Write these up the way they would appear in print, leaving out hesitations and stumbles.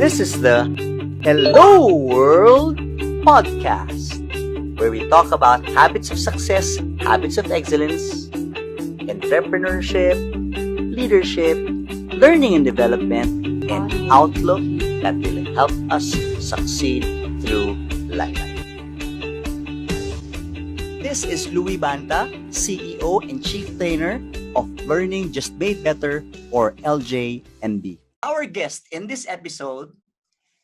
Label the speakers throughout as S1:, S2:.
S1: This is the Hello World podcast, where we talk about habits of success, habits of excellence, entrepreneurship, leadership, learning and development, and outlook that will help us succeed through life. This is Louis Banta, CEO and Chief Trainer of Learning Just Made Better, or LJMB. Our guest in this episode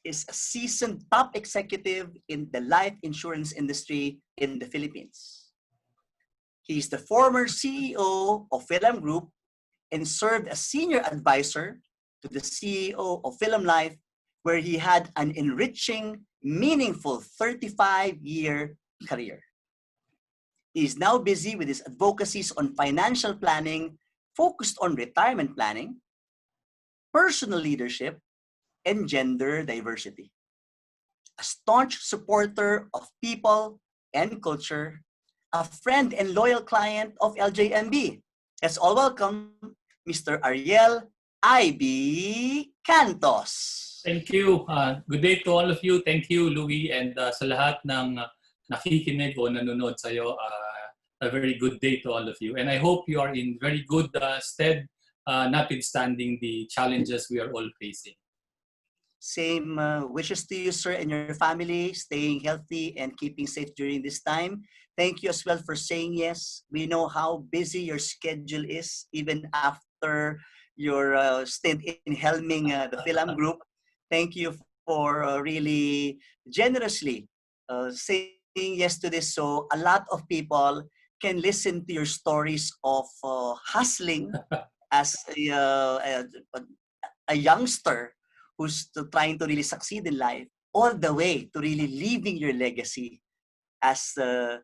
S1: is a seasoned top executive in the life insurance industry in the Philippines. He is the former CEO of Philam Group and served as senior advisor to the CEO of Philam Life, where he had an enriching, meaningful 35-year career. He is now busy with his advocacies on financial planning, focused on retirement planning, personal leadership, and gender diversity. A staunch supporter of people and culture, a friend and loyal client of LJMB. Let's all welcome Mr. Ariel Aibee Cantos.
S2: Thank you. Good day to all of you. Thank you, Louis, and sa lahat ng nakikinig o nanonood sa'yo, a very good day to all of you. And I hope you are in very good stead, notwithstanding the challenges we are all facing.
S1: Same wishes to you, sir, and your family, staying healthy and keeping safe during this time. Thank you as well for saying yes. We know how busy your schedule is, even after your stint in helming the Philam Group. Thank you for really generously saying yes to this, so a lot of people can listen to your stories of hustling as a youngster who's trying to really succeed in life, all the way to really leaving your legacy as the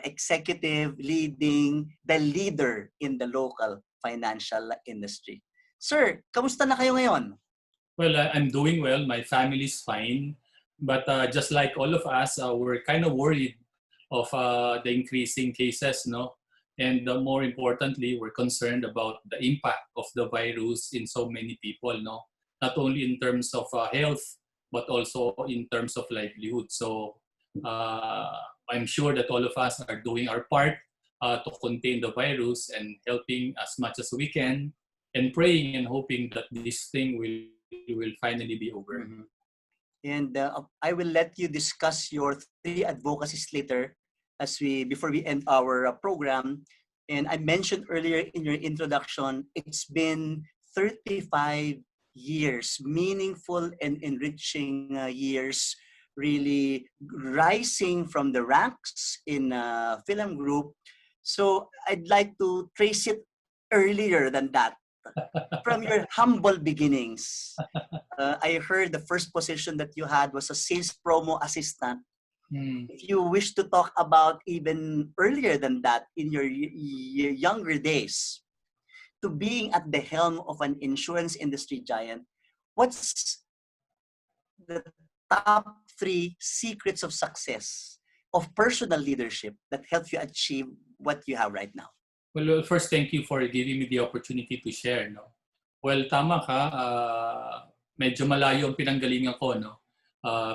S1: executive leading the leader in the local financial industry. Sir, kamusta na kayo ngayon?
S2: Well, I'm doing well. My family's fine. But just like all of us, we're kind of worried of the increasing cases, no? And more importantly, we're concerned about the impact of the virus in so many people, no? Not only in terms of health, but also in terms of livelihood. So I'm sure that all of us are doing our part to contain the virus and helping as much as we can, and praying and hoping that this thing will finally be over.
S1: Mm-hmm. And I will let you discuss your 3 advocacies later before we end our program. And I mentioned earlier in your introduction, it's been 35 years, meaningful and enriching years, really rising from the ranks in Philam Group. So I'd like to trace it earlier than that, from your humble beginnings. I heard the first position that you had was a sales promo assistant. If you wish to talk about even earlier than that, in your younger days, to being at the helm of an insurance industry giant, what's the top 3 secrets of success of personal leadership that helped you achieve what you have right now?
S2: Well, first, thank you for giving me the opportunity to share, no? Well, tama ka. Medyo malayo ang pinanggalingan ko, no?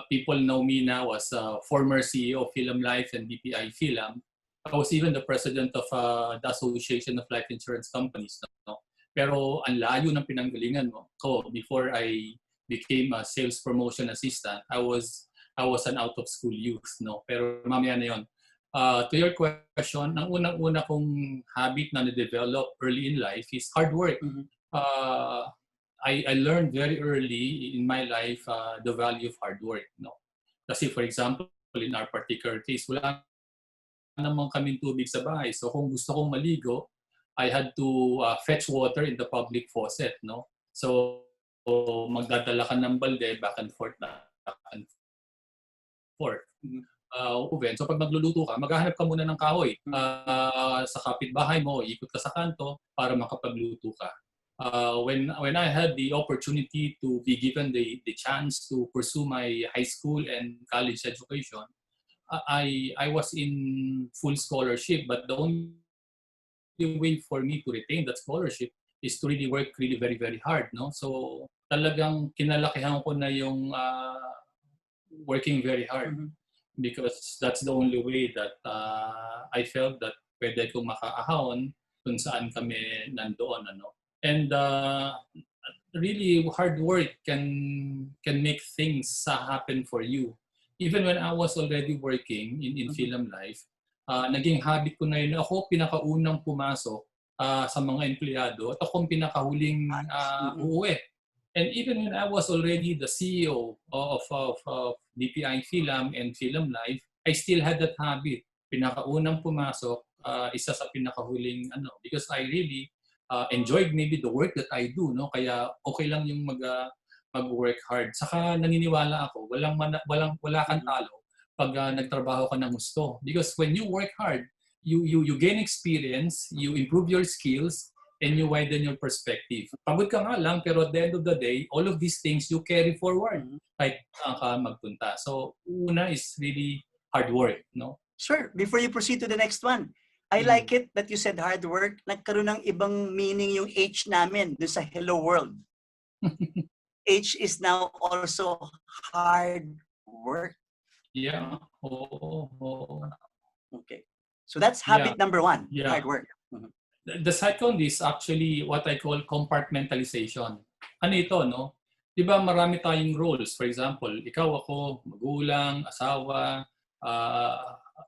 S2: People know me now as former CEO of Philam Life and BPI Philam. I was even the president of the Association of Life Insurance Companies, no? Pero ang layo ng pinanggalingan ko before I became a sales promotion assistant. I was an out-of-school youth, no? Pero mamaya na yun. To your question, ang unang-una kong habit na na-develop early in life is hard work.
S1: Mm-hmm.
S2: I learned very early in my life the value of hard work. No? Kasi for example, in our particular case, wala naman kaming tubig sa bahay. So kung gusto kong maligo, I had to fetch water in the public faucet. No? So magdadala ka ng balde, back and forth. So pag magluluto ka, maghahanap ka muna ng kahoy. Sa kapitbahay mo, ikot ka sa kanto para makapagluto ka. When I had the opportunity to be given the chance to pursue my high school and college education, I was in full scholarship, but the only way for me to retain that scholarship is to really work really very, very hard. No? So talagang kinalakihan ko na yung working very hard. Because that's the only way that I felt that pwede kong makaahon kung saan kami nandoon. Ano? And really, hard work can make things happen for you. Even when I was already working in film life, naging habit ko na yun. Ako pinakaunang pumasok sa mga empleyado at akong pinakahuling uuwi. And even when I was already the CEO of DPI Philam and Philam Life, I still had that habit. Pinakaunang pumasok, isa sa pinakahuling because I really enjoyed maybe the work that I do, no? Kaya okay lang yung mag-work hard. Saka naniniwala ako, wala kang talo pag nagtrabaho ka ng gusto. Because when you work hard, you gain experience, you improve your skills, and you widen your perspective. Pagod ka nga lang, pero at the end of the day, all of these things you carry forward. Kahit saan ka magpunta. So, una is really hard work, no?
S1: Sure. Before you proceed to the next one, I like it that you said hard work. Nagkaroon ng ibang meaning yung H namin dun sa Hello World. H is now also hard work.
S2: Yeah. Oh.
S1: Okay. So that's habit number one, hard work.
S2: The second is actually what I call compartmentalization. Ano ito, no? Di ba marami tayong roles? For example, ikaw, ako, magulang, asawa,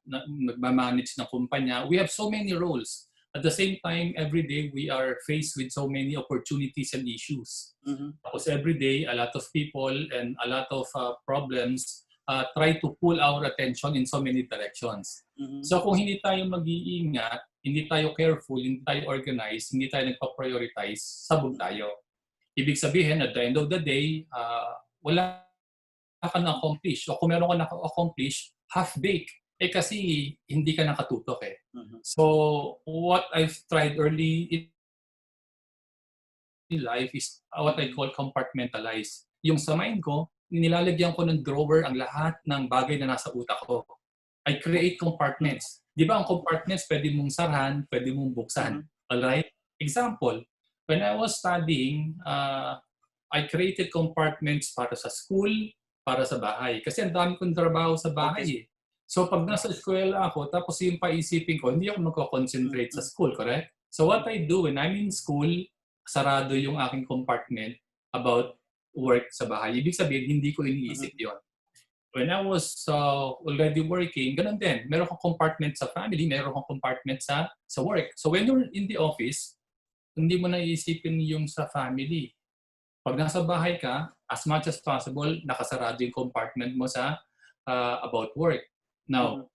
S2: nagmamanage ng kumpanya. We have so many roles. At the same time, every day, we are faced with so many opportunities and issues. Tapos every day, a lot of people and a lot of problems try to pull our attention in so many directions. So kung hindi tayo mag-iingat, hindi tayo careful, hindi tayo organized, hindi tayo nagpa-prioritize, sabog tayo. Ibig sabihin, at the end of the day, wala ka na-accomplish. O kung meron ka na-accomplish, half-baked. Kasi hindi ka nakatutok eh. So, what I've tried early in life is what I call compartmentalize. Yung sa mind ko, nilalagyan ko ng drawer ang lahat ng bagay na nasa utak ko. I create compartments. Di ba ang compartments pwede mong sarhan, pwede mong buksan. Alright? Example, when I was studying, I created compartments para sa school, para sa bahay. Kasi ang dami kong trabaho sa bahay eh. So pag nasa eskwela ako, tapos yung paisipin ko, hindi ako magko-concentrate sa school, correct? So what I do when I'm in school, sarado yung aking compartment about work sa bahay. Ibig sabihin, hindi ko iniisip yon. When I was already working, ganun din. Meron kang compartment sa family, meron kang compartment sa work. So when you're in the office, hindi mo na iisipin yung sa family. Pag nasa bahay ka, as much as possible, nakasarado yung compartment mo sa about work. Now,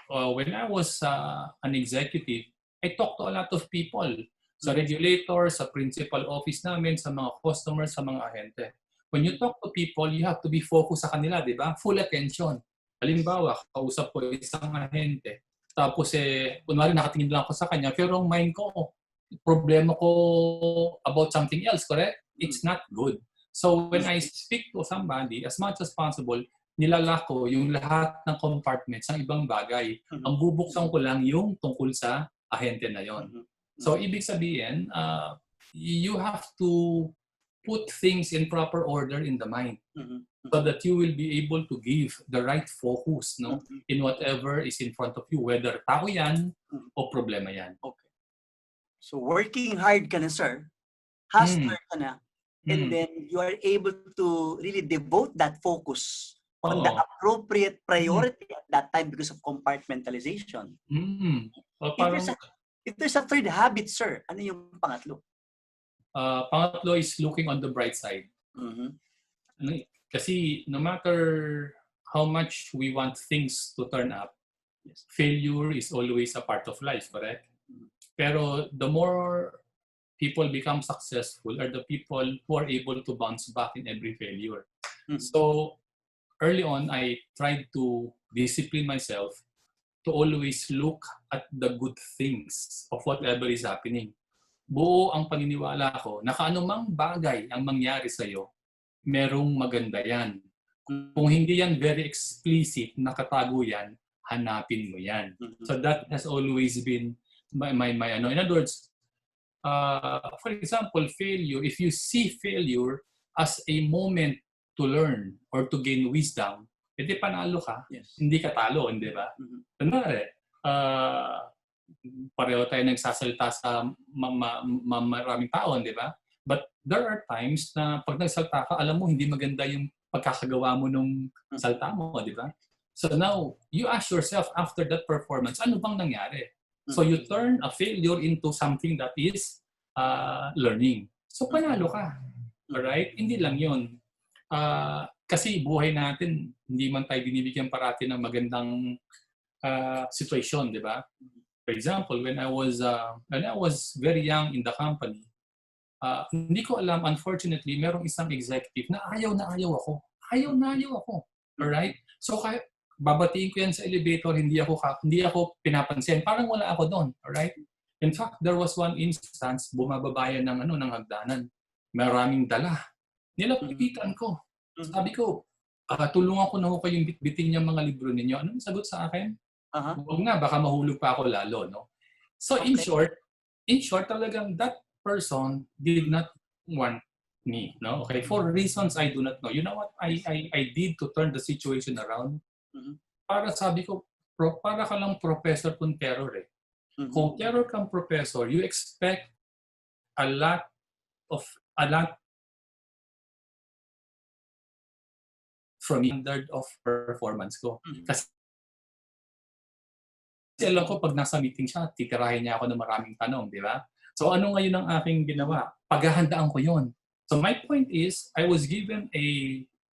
S2: when I was an executive, I talked to a lot of people. Sa regulator, sa principal office namin, sa mga customers, sa mga ahente. When you talk to people, you have to be focused sa kanila, di ba? Full attention. Halimbawa, kausap ko isang ahente. Tapos kunwari nakatingin lang ako sa kanya, pero ang mind ko, problema ko about something else, correct? It's not good. So when I speak to somebody, as much as possible, nilalako yung lahat ng compartments ng ibang bagay. Ang bubuksan ko lang yung tungkol sa ahente na yon. So ibig sabihin, you have to put things in proper order in the mind so that you will be able to give the right focus in whatever is in front of you, whether tao yan o problema yan.
S1: Okay. So working hard ka na, sir. Hustler ka na. And then you are able to really devote that focus on the appropriate priority at that time because of compartmentalization. If there's a third habit, sir, ano yung pangatlo?
S2: Pangatlo is looking on the bright side. Kasi no matter how much we want things to turn up, failure is always a part of life, correct? Pero the more people become successful are the people who are able to bounce back in every failure. So early on, I tried to discipline myself to always look at the good things of whatever is happening. Buo ang paniniwala ko na kaanumang bagay ang mangyari sa'yo, merong maganda yan. Kung hindi yan very explicit, nakatago yan, hanapin mo yan. So that has always been my in other words, for example, failure, if you see failure, as a moment to learn or to gain wisdom, edi panalo ka,
S1: Yes.
S2: hindi ka talo, hindi ba? Kunwari, pareho tayo nagsasalita sa maraming tao, di ba? But there are times na pag nagsalita ka, alam mo hindi maganda yung pagkakagawa mo nung salta mo, di ba? So now, you ask yourself after that performance, ano bang nangyari? So you turn a failure into something that is learning. So panalo ka. Alright? Hindi lang yun. Kasi buhay natin, hindi man tayo binibigyan parati ng magandang situation, di ba? For example, when I was very young in the company, hindi ko alam, unfortunately, merong isang executive na ayaw ako. Ayaw ako. Alright? So, babatiin ko yan sa elevator, hindi ako pinapansin. Parang wala ako doon. Alright? In fact, there was one instance, bumababa yan ng hagdanan. Maraming dala. Nilapitan ko. Sabi ko, tulungan ko na ho kayong bitbitin yung mga libro ninyo. Anong sagot sa akin? Huwag nga, baka mahulog pa ako lalo, no? So in short, talagang that person did not want me, no? Okay, for reasons I do not know. You know what I did to turn the situation around? Para sabi ko, para ka lang professor kung terror eh. Kung terror kang professor, you expect a lot from standard of performance ko. Kasi alam ko pag nasa meeting siya, titirahin niya ako ng maraming tanong, di ba? So ano ngayon ang aking ginawa? Paghahandaan ko yun. So my point is, I was given a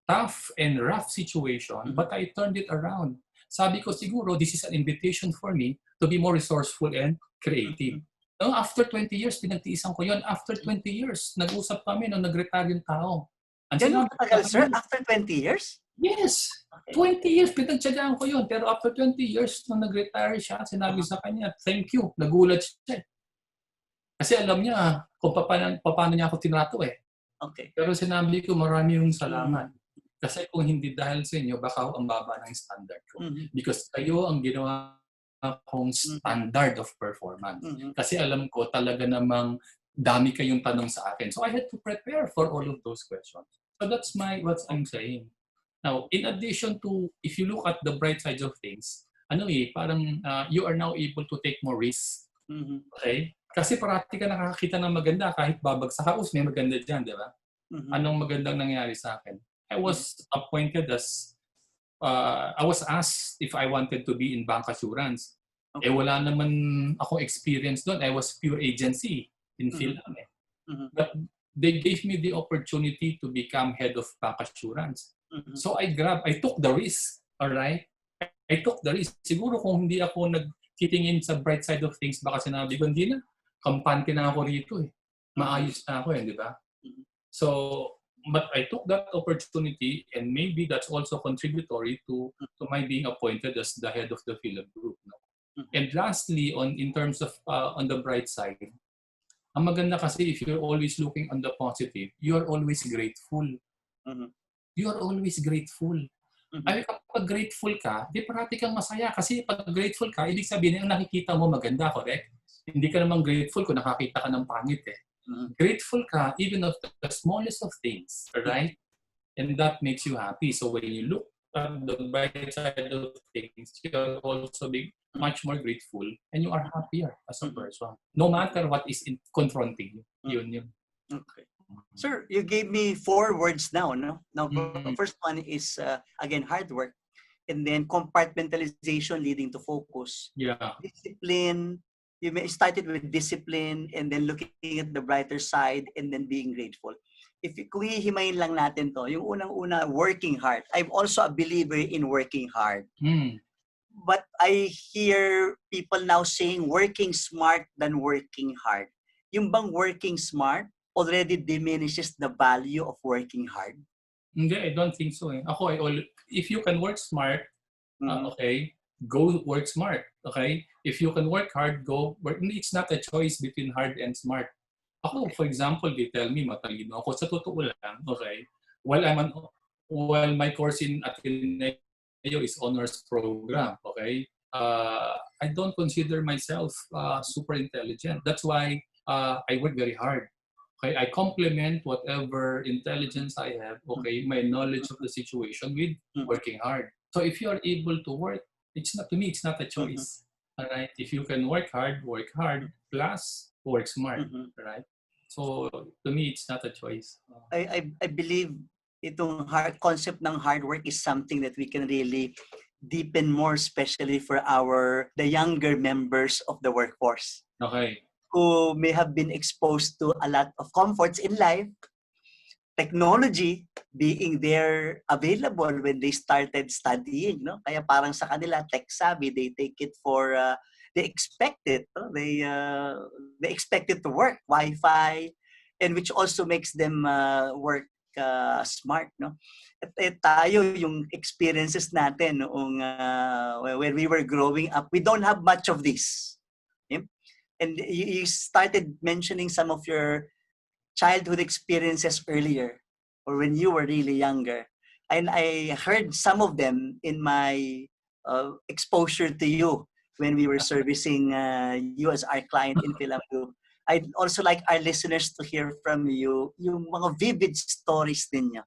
S2: tough and rough situation, but I turned it around. Sabi ko siguro, this is an invitation for me to be more resourceful and creative. No, after 20 years, pinagtiisan ko yun. After 20 years, nag-usap kami nung nag-retire yung tao.
S1: Ganun katagal, sir? After 20 years?
S2: Yes. 20 years, pinagtsagaan ko yun. Pero after 20 years, nung nag-retire siya, sinabi sa kanya, thank you. Nagulat siya. Kasi alam niya kung paano niya ako tinato eh.
S1: Okay.
S2: Pero sinabi ko, marami yung salamat. Kasi kung hindi dahil sa inyo, baka ang baba ng standard ko. Because kayo ang ginawa kong standard of performance. Kasi alam ko talaga namang dami kayong tanong sa akin. So I had to prepare for all of those questions. So that's what I'm saying. Now, in addition to, if you look at the bright side of things, parang you are now able to take more risks. Okay? Kasi parati ka nakakita ng maganda kahit babagsak ka, may maganda dyan, di ba? Anong magandang nangyari sa akin? I was appointed as, I was asked if I wanted to be in bank assurance. Okay. Wala naman akong experience doon. I was pure agency in Philam. But they gave me the opportunity to become head of bank assurance. So I took the risk. Alright? I took the risk. Siguro kung hindi ako nagtitingin sa bright side of things, baka sinabi ko, hindi na. Kampante na ako rito eh. Maayos na ako eh, di ba? So, but I took that opportunity and maybe that's also contributory to my being appointed as the head of the Philam Group. No? And lastly, in terms of on the bright side, ang maganda kasi if you're always looking on the positive, you're always grateful. You are always grateful. Ay, kapag grateful ka, di parati kang masaya. Kasi pag grateful ka, ibig sabihin ang nakikita mo maganda, correct? Hindi ka naman grateful kung nakakita ka ng pangit eh. Grateful ka even of the smallest of things, right? And that makes you happy. So when you look at the bright side of things, you are also being much more grateful and you are happier as a person. No matter what is confronting you. Yun.
S1: Okay. Sir, you gave me 4 words now, no? Now, the first one is, again, hard work. And then compartmentalization leading to focus.
S2: Yeah.
S1: Discipline. You started with discipline and then looking at the brighter side and then being grateful. Kung hihimayin lang natin to, yung unang-una, working hard. I'm also a believer in working hard. But I hear people now saying working smart than working hard. Yung bang working smart already diminishes the value of working hard?
S2: Hindi, I don't think so. Ako, if you can work smart, okay, go work smart. Okay? If you can work hard, go work. It's not a choice between hard and smart. Ako, for example, they tell me matalino ako. Sa totoo lang, okay, while my course in Ateneo is honors program, okay, I don't consider myself super intelligent. That's why I work very hard. Okay, I complement whatever intelligence I have, okay, my knowledge of the situation with working hard. So if you are able to work, it's not, to me, it's not a choice. All right? If you can work hard, plus work smart. All right? So to me, it's not a choice.
S1: I believe itong concept ng hard work is something that we can really deepen more, especially for the younger members of the workforce
S2: Okay.
S1: who may have been exposed to a lot of comforts in life, technology being there available when they started studying, no? Kaya parang sa kanila, tech savvy, they take it for, they expect it, no? They expect it to work, Wi-Fi, and which also makes them work smart, no? At tayo, yung experiences natin noong when we were growing up, we don't have much of this. Okay? And you started mentioning some of your childhood experiences earlier or when you were really younger. And I heard some of them in my exposure to you when we were servicing you as our client in Philam Group. I'd also like our listeners to hear from you yung mga vivid stories ninyo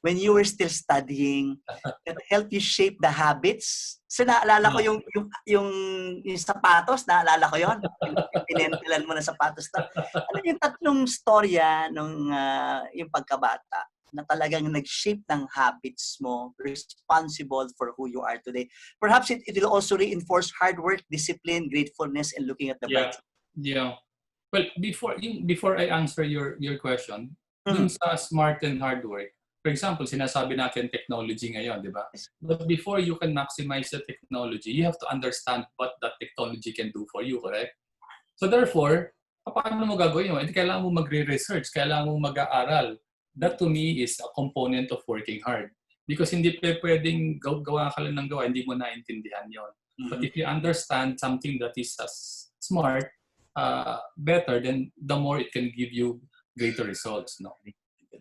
S1: when you were still studying that helped you shape the habits. So naalala ko yung sapatos, naalala ko yon. Yung pinentilan mo na sapatos na. Ano yung tatlong storya nung yung pagkabata na talagang nag-shape ng habits mo, responsible for who you are today. Perhaps it will also reinforce hard work, discipline, gratefulness, and looking at the bright side.
S2: Yeah. Well, before I answer your question, dun sa smart and hard work, for example, sinasabi natin technology ngayon, di ba? But before you can maximize the technology, you have to understand what that technology can do for you, correct? So therefore, paano mo gagawin yun? Kailangan mo magre-research, kailangan mo mag-aaral. That to me is a component of working hard. Because hindi pwedeng gawa ka lang ng gawa, hindi mo naintindihan yon. But if you understand something that is smart, better, then the more it can give you greater results, no?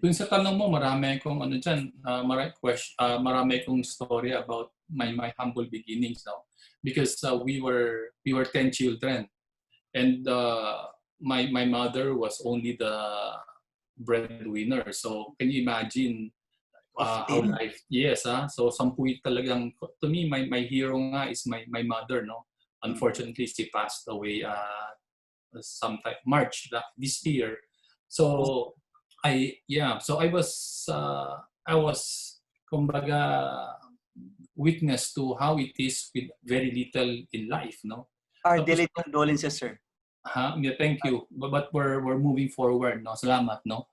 S2: Dun sa tanong mo, marami akong marami akong story about my humble beginnings, no? Because we were 10 children, and my mother was only the breadwinner. So can you imagine how life? Yes, so sampuit talagang, to me, my hero nga is my mother, no? Unfortunately, she passed away sometime March this year. So I was kumbaga witness to how it is with very little in life, no?
S1: Our daily condolences, sir.
S2: Yeah, thank you. But we're moving forward, no? Salamat, no?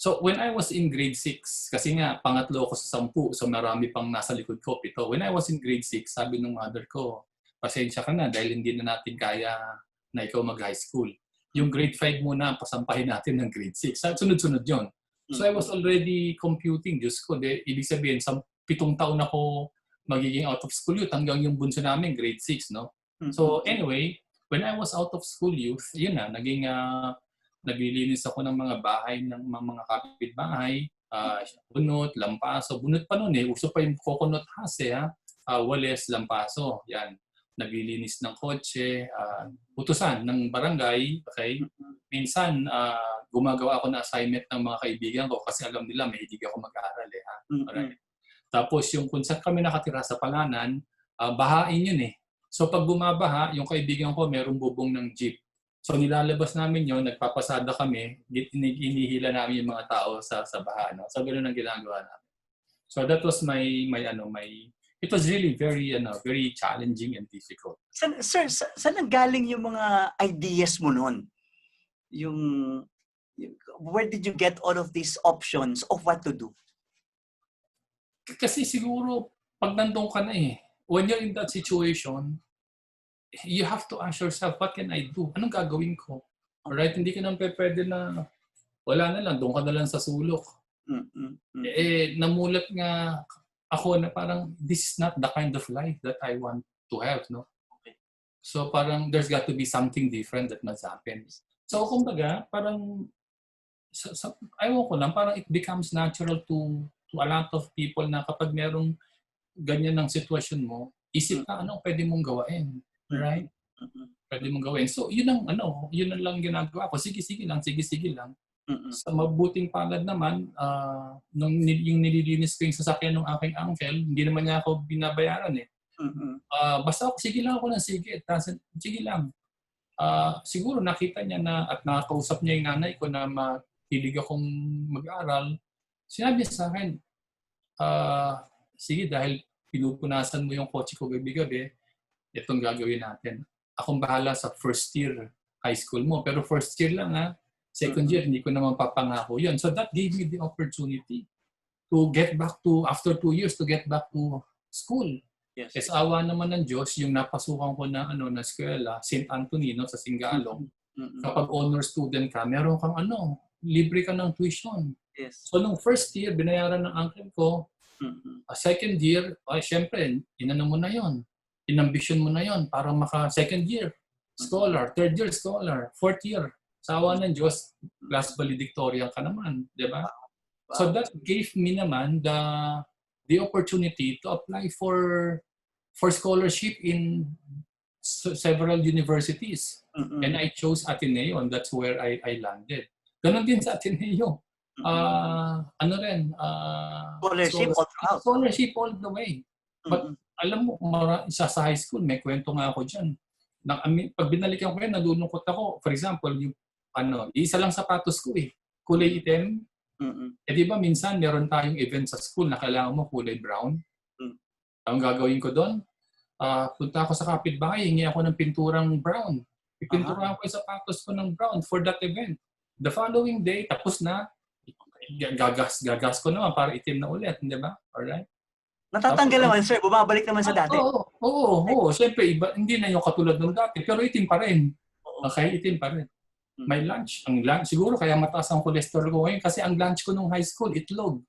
S2: So when I was in grade 6, kasi nga pangatlo ako sa 10, so marami pang nasa likod ko, 7. When I was in grade 6, sabi ng mother ko, pasensya ka na dahil hindi na natin kaya na ikaw mag-high school. Yung grade 5 muna, pasampahin natin ng grade 6. Sunod-sunod yun. So I was already computing, Diyos ko, ibig sabihin, 7 taon ako magiging out of school youth hanggang yung bunso namin, grade 6, no? So anyway, when I was out of school youth, yun na, naglilinis ako ng mga bahay ng mga kapitbahay, bunot, lampaso. Bunot pa noon uso pa yung coconut hase, wales, lampaso, yan. Naglilinis ng kotse, utusan ng barangay, okay? Minsan, gumagawa ako ng assignment ng mga kaibigan ko kasi alam nila may hilig ako mag-aaral. Alright. Tapos yung kung saan kami nakatira sa Palanan, bahain yun . So pag bumabaha, yung kaibigan ko merong bubong ng jeep. So nilalabas namin yun, nagpapasada kami, inihila namin yung mga tao sa baha. No? So ganoon ang ginagawa namin. So that was it was really very challenging and difficult.
S1: Sir, saan nanggaling yung mga ideas mo noon? Where did you get all of these options of what to do?
S2: Kasi siguro, pag nandun ka na when you're in that situation, you have to ask yourself, what can I do? Anong gagawin ko? Alright, hindi ka nang pwede na, wala na lang, doon ka na lang sa sulok. Namulat nga ako na parang, this is not the kind of life that I want to have, no? Okay. So parang, there's got to be something different that must happen. So kumbaga, parang, ayaw ko lang, parang it becomes natural to a lot of people na kapag merong ganyan ng sitwasyon mo, isip ka, anong pwede mong gawain? Right? Pwede mong gawin. So, yun ang lang ginagawa ko. Sige lang.
S1: Mm-mm.
S2: Sa mabuting palad naman, yung nililinis ko yung sasakyan ng aking uncle, hindi naman niya ako binabayaran eh.
S1: Mm-mm.
S2: Basta ako, sige lang ako ng sige. Sige lang. Siguro nakita niya na at nakakausap niya yung nanay ko na mahilig akong mag-aral. Sinabi niya sa akin, sige dahil pinupunasan mo yung kotse ko gabi-gabi, itong gagawin natin. Akong bahala sa first year high school mo. Pero first year lang ha. Second year, hindi ko naman papangako yun. So that gave me the opportunity to get back to, after 2 years, to get back to school.
S1: Yes.
S2: Yes, awa naman ng Diyos, yung napasukan ko na na eskwela, St. Antonino sa Singalong.
S1: Mm-mm.
S2: Kapag honor student ka, meron kang libre ka ng tuition.
S1: Yes.
S2: So nung first year, binayaran ng uncle ko.
S1: Mm-mm.
S2: Second year, syempre, inano mo na yon, inambisyon mo na yon para maka second year scholar, third year scholar, fourth year. Sa awa ng Diyos, class valedictorian ka naman, di ba?
S1: Wow.
S2: So that gave me naman the opportunity to apply for scholarship in several universities.
S1: Mm-mm.
S2: And I chose Ateneo, and that's where I landed. Ganon din sa Ateneo.
S1: Scholarship all throughout.
S2: Scholarship all the way. But alam mo, isa sa high school, may kwento nga ako dyan. Pag binalikan ko yan, nalulungkot ako. For example, yung isa lang sapatos ko eh. Kulay itim. Eh di ba minsan meron tayong event sa school na kailangan mo kulay brown. Ang gagawin ko doon, punta ako sa kapitbahay, hingi ako ng pinturang brown. Ipinturahan ko yung sapatos ko ng brown for that event. The following day, tapos na, gagas ko naman para itim na ulit, di ba? Alright?
S1: Natatanggal naman, sir. Bumabalik naman sa dati.
S2: Oo. Siyempre, hindi na yung katulad ng dati, pero itim pa rin. Okay, itim pa rin. May lunch. Siguro kaya mataas ang cholesterol ko ngayon kasi ang lunch ko nung high school, itlog.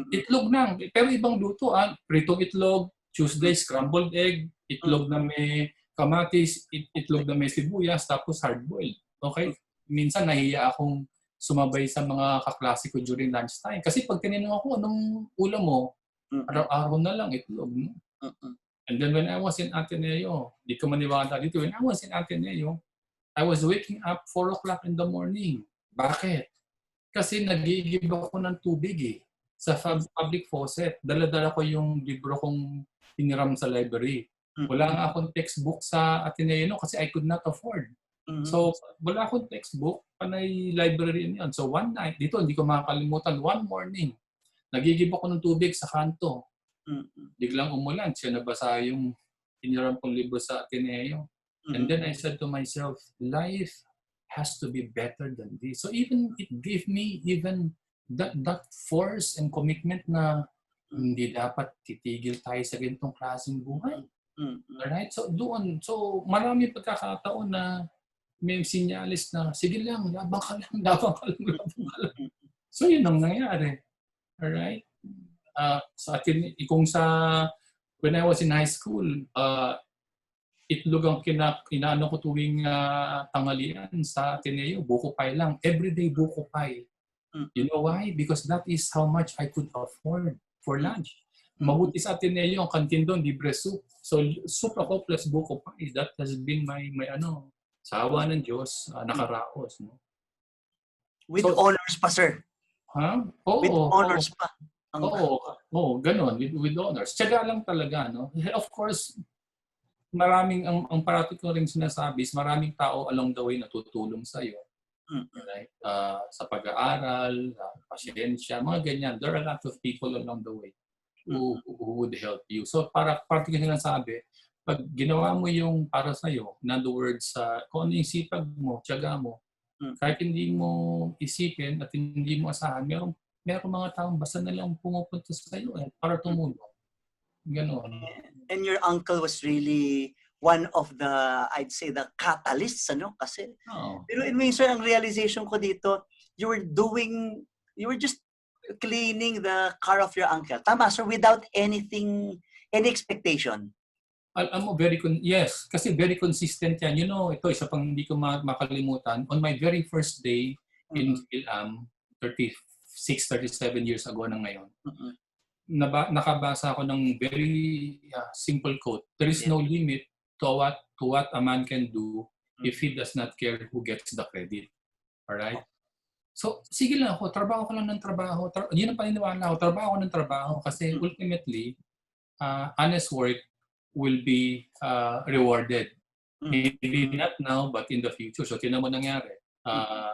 S2: Itlog nang. Pero ibang luto. Pritong itlog, Tuesday, scrambled egg, itlog na may kamatis, itlog na may sibuyas, tapos hard-boiled. Okay? Minsan nahiya akong sumabay sa mga kaklase ko during lunchtime. Kasi pag tinanong ako, anong ulam mo? Araw-araw na lang itlog. No? And then when I was in Ateneo, di ko maniwala dito, when I was in Ateneo, I was waking up 4 o'clock in the morning. Bakit? Kasi nag-iigib ako ng tubig eh. Sa public faucet. Dala-dala ko yung libro kong hiniram sa library. Wala nga akong textbook sa Ateneo kasi I could not afford. So, wala akong textbook, panay library yun. So, one night, dito hindi ko makakalimutan, one morning, nagigib ako ng tubig sa kanto. Biglang umulan, siya nabasa yung hiniram kong libro sa Ateneo. And then I said to myself, life has to be better than this. So even it gave me even that force and commitment na hindi dapat titigil tayo sa ganitong klaseng buhay. Alright? So doon, marami pagkakataon na may sinyalis na, sige lang, labang ka lang. So yun ang nangyari. Alright? When I was in high school, itlog ang inaano ko tuwing tanghalian sa Ateneo, buko pie lang. Everyday buko pie. You know why? Because that is how much I could afford for lunch. Mabuti sa Ateneo, ang kantin doon, libre soup. So, soup ako plus buko pie. That has been my sa awa ng Diyos, nakaraos. No?
S1: With honors pa, sir. With honors pa.
S2: Oo, ganun. With honors. Tiyaga lang talaga. No? Of course, ang parati ko rin sinasabi is maraming tao along the way na tutulong sa iyo. Right? Sa pag-aaral, pasyensya, mga ganyan. There are a lot of people along the way who would help you. So parati ko sinasabi, pag ginawa mo yung para sa iyo, in other words, kung ano yung sipag mo, tiyaga mo, kahit hindi mo isipin at hindi mo asahan, meron mga taong basta na lang pumupunta sa iyo para tumulong. Ganon.
S1: And your uncle was really one of the, I'd say, the catalysts, Kasi, pero in sir, ang realization ko dito, you were just cleaning the car of your uncle. Tama, sir, without any expectation.
S2: Alam mo, yes, kasi very consistent yan. You know, ito, isa pang hindi ko makalimutan. On my very first day in Philam, 37 years ago na ngayon, nakabasa ako ng very simple quote. There is no limit to what a man can do if he does not care who gets the credit. Alright? So, sige lang ako, trabaho ko lang ng trabaho. Yun ang paniniwala ko, trabaho ko ng trabaho. Kasi
S1: Mm.
S2: ultimately, honest work will be rewarded.
S1: Mm.
S2: Maybe not now, but in the future. So, tinan mo nangyari.
S1: Mm.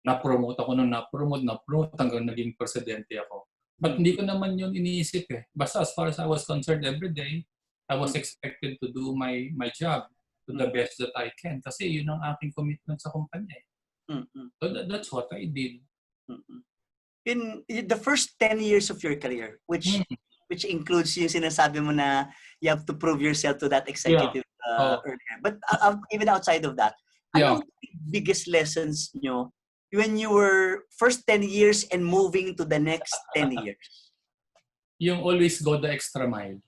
S2: Na-promote ako nung na-promote hanggang naging presidente ako. But
S1: Mm.
S2: hindi ko naman yun iniisip eh. Basta as far as I was concerned every day, I was
S1: Mm.
S2: expected to do my job to the
S1: Mm.
S2: best that I can. Kasi yun ang aking commitment sa kumpanya eh.
S1: Mm.
S2: So that's what I did.
S1: Mm. In the first 10 years of your career,
S2: Hmm.
S1: which includes yung sinasabi mo na you have to prove yourself to that
S2: Yeah.
S1: executive
S2: Oh,
S1: earlier. But even outside of that,
S2: yeah.
S1: anong biggest lessons nyo when you were first 10 years and moving to the next 10 years?
S2: Yung always go the extra mile.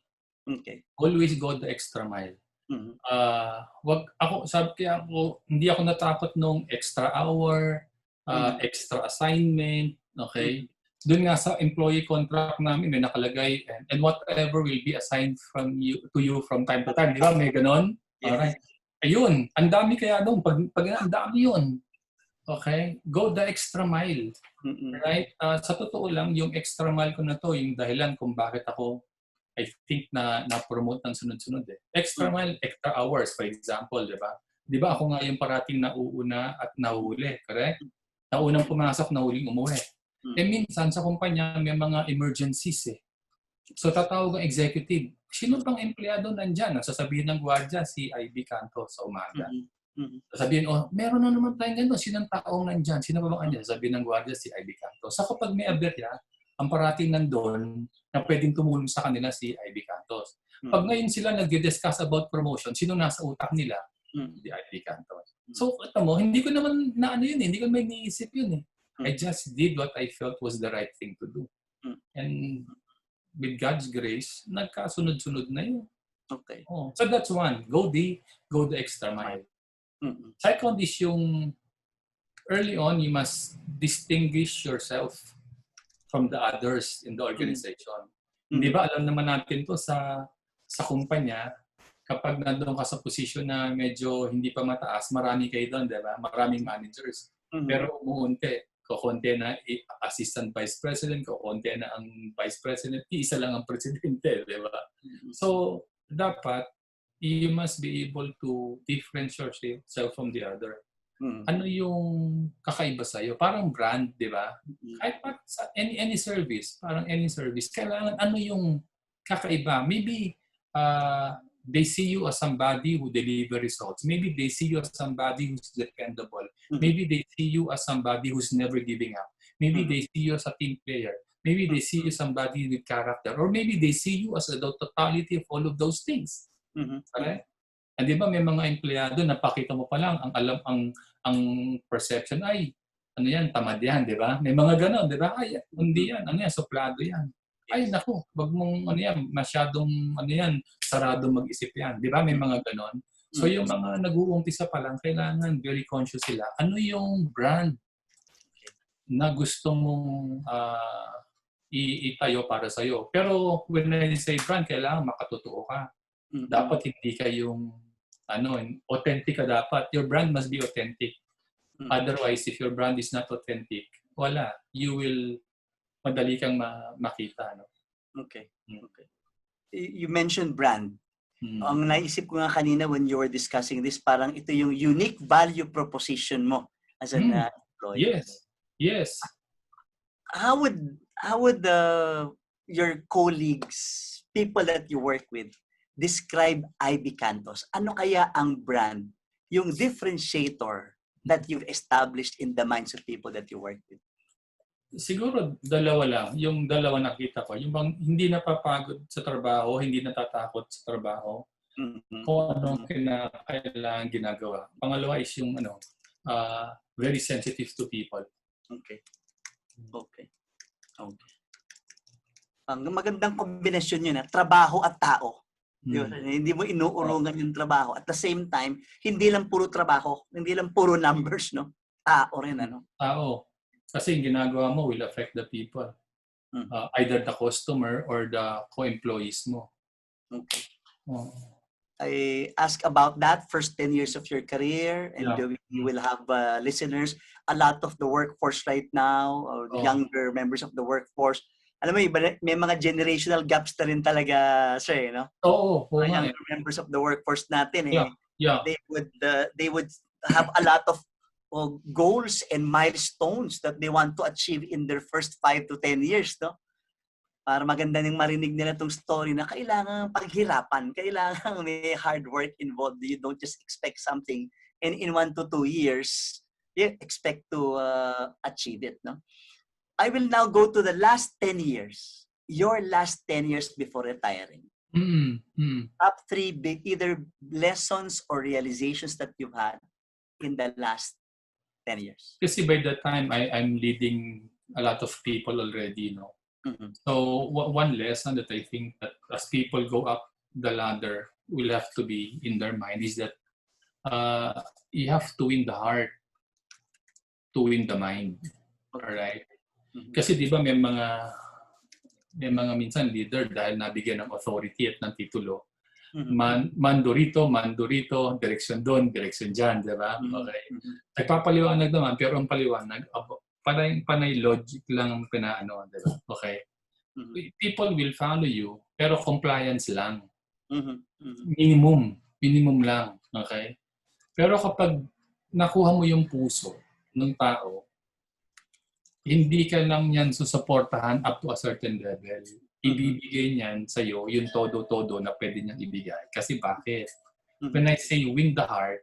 S1: Okay.
S2: Always go the extra mile.
S1: Mhm.
S2: Hindi ako natakot nung extra hour,
S1: Mhm.
S2: extra assignment, okay?
S1: Mhm.
S2: Doon nga sa employee contract namin may nakalagay and whatever will be assigned to you from time to time. Di ba? May ganon?
S1: Yes.
S2: Alright. Ayun, ang dami kaya doon. Pag ang dami yun. Okay? Go the extra mile.
S1: Mm.
S2: Right? Sa totoo lang, yung extra mile ko na to, yung dahilan kung bakit ako I think na-promote ng sunod-sunod eh. Extra mile, extra hours, for example, di ba? Di ba ako nga yung parating nauuna at nahuli, correct? Naunang pumasok, nahuling umuwi. Eh minsan sa kumpanya may mga emergencies eh. So tatawag ang executive. Sino bang empleyado nandyan? Sasabihin ng gwardiya, si Aibee Cantos sa umaga.
S1: Mhm.
S2: Sasabihin, oh, meron na naman tayong gano'n. Sinong taong nandyan? Sino ba bang andyan? Sasabihin ng gwardiya, si Aibee Cantos. So kapag may aberya, ang parating nandun na pwedeng tumulong sa kanila si Aibee Cantos. Pag ngayon sila nagdi-discuss about promotion, sino nasa utak nila? Si Aibee Cantos. So, ito mo, hindi ko naman na ano yun eh. Hindi ko naman iniisip yun eh. I just did what I felt was the right thing to do. And with God's grace, nagkasunod-sunod na yun.
S1: Okay.
S2: Oh. So that's one. Go the extra mile. Second is yung early on, you must distinguish yourself from the others in the organization. Hindi ba alam naman natin to sa kumpanya, kapag nandoon ka sa posisyon na medyo hindi pa mataas, marami kayo doon, di ba? Maraming managers. Pero umuunti. Kukunti na assistant vice president, kukunti na ang vice president, isa lang ang presidente, di ba? So, dapat, you must be able to differentiate yourself from the other. Ano yung kakaiba sa'yo? Parang brand, di ba? Kahit sa any service, parang any service, kailangan ano yung kakaiba. Maybe they see you as somebody who deliver results. Maybe they see you as somebody who's dependable. Maybe they see you as somebody who's never giving up. Maybe they see you as a team player. Maybe they see you as somebody with character. Or maybe they see you as the totality of all of those things. Correct? And di ba may mga empleyado na pakita mo pa lang ang perception ay ano yan, tamad yan, di ba? May mga ganon, di ba? Ay, hindi yan, ano yan, suplado yan. Ay, naku, wag mong ano yan, masyadong ano yan, sarado mag-isip yan. Di ba? May mga ganon. So yung mga nag-uumpisa pa lang, kailangan very conscious sila. Ano yung brand na gusto mong itayo para sa'yo? Pero when I say brand, kailangan makatotoo ka. Dapat hindi ka yung authentic ka dapat. Your brand must be authentic. Otherwise, if your brand is not authentic, wala. You will madali kang makita. No?
S1: Okay. Okay. You mentioned brand. Ang naisip ko nga kanina when you were discussing this, parang ito yung unique value proposition mo as an employee.
S2: Yes. Yes.
S1: How would your colleagues, people that you work with, describe Aibee Cantos? Ano kaya ang brand, yung differentiator that you've established in the minds of people that you work with?
S2: Siguro dalawa lang. Yung dalawa nakita ko. Yung bang hindi napapagod sa trabaho, hindi natatakot sa trabaho. Kung anong kailangan ginagawa. Pangalawa is yung very sensitive to people.
S1: Okay. Okay. Okay. Ang magandang kombinasyon yun, trabaho at tao. Hindi mo inuurungan yung trabaho. At the same time, hindi lang puro trabaho, hindi lang puro numbers, no? Tao rin, ano?
S2: Tao. Kasi yung ginagawa mo will affect the people. Either the customer or the co-employees mo.
S1: Okay. I ask about that first 10 years of your career, and
S2: Yeah.
S1: we will have listeners, a lot of the workforce right now, or the younger members of the workforce. Alam mo, may mga generational gaps na rin talaga, sir, no?
S2: Oo,
S1: Mga younger members of the workforce natin, eh, they would have a lot of goals and milestones that they want to achieve in their first 5 to 10 years, no? Para maganda nang marinig nila tong story na kailangan paghirapan, kailangan may hard work involved. You don't just expect something and in 1 to 2 years, you expect to achieve it. No? I will now go to the last 10 years. Your last 10 years before retiring. Top 3 either lessons or realizations that you've had in the last 10 years.
S2: Kasi by that time, I'm leading a lot of people already, no? So one lesson that I think that as people go up the ladder will have to be in their mind is that you have to win the heart to win the mind. Alright? Kasi di ba may mga minsan leader dahil nabigyan ng authority at ng titulo. Mando rito, direksyon doon, direksyon dyan, di ba? Okay. Nagpapaliwanag naman, pero ang paliwanag, panay logic lang ang pinaano, di ba? Okay. People will follow you, pero compliance lang. Minimum lang. Okay? Pero kapag nakuha mo yung puso ng tao, hindi ka lang yan susuportahan up to a certain level. Ibibigay niyan sa'yo yung todo-todo na pwede niyang ibigay. Kasi bakit? When I say win the heart,